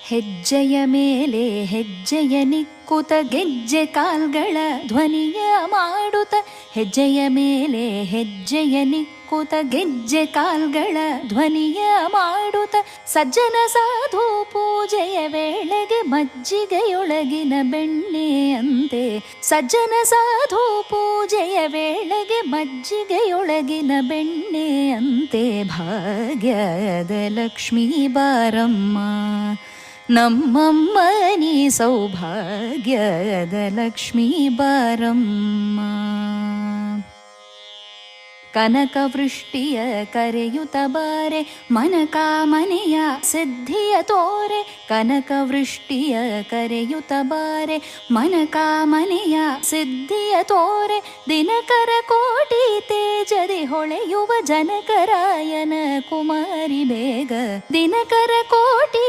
ಹೆಜ್ಜೆಯ ಮೇಲೆ ಹೆಜ್ಜೆಯ ನಿಕ್ಕುತ ಗೆಜ್ಜೆ ಕಾಲ್ಗಳ ಧ್ವನಿಯ ಮಾಡುತ್ತ, ಹೆಜ್ಜೆಯ ಮೇಲೆ ಹೆಜ್ಜೆಯ ನಿಕ್ಕುತ ಗೆಜ್ಜೆ ಕಾಲ್ಗಳ ಧ್ವನಿಯ ಮಾಡುತ್ತ, ಸಜ್ಜನ ಸಾಧು ಪೂಜೆಯ ವೇಳೆಗೆ ಮಜ್ಜಿಗೆಯೊಳಗಿನ ಬೆಣ್ಣೆಯಂತೆ, ಸಜ್ಜನ ಸಾಧು ಪೂಜೆಯ ವೇಳೆಗೆ ಮಜ್ಜಿಗೆಯೊಳಗಿನ ಬೆಣ್ಣೆಯಂತೆ, ಭಾಗ್ಯದ ಲಕ್ಷ್ಮೀ ಬಾರಮ್ಮ ನಮ್ಮಮ್ಮ ನೀ ಸೌಭಾಗ್ಯದ ಲಕ್ಷ್ಮೀ ಬಾರಮ್ಮ. ಕನಕವೃಷ್ಟಿಯ ಕರೆಯುತ್ತ ಬಾರೆ ಮನಕಾಮನೆಯ ಸಿದ್ಧಿಯ ತೋರೆ, ಕನಕವೃಷ್ಟಿಯ ಕರೆಯುತ್ತ ಬಾರೆ ಮನಕಾಮನೆಯ ಸಿದ್ಧಿಯ ತೋರೆ, ದಿನಕರ ಕೋಟಿ ತೇಜದಿ ಹೊಳೆಯುವ ಜನಕರಾಯನ ಕುಮಾರಿ ಬೇಗ, ದಿನಕರ ಕೋಟಿ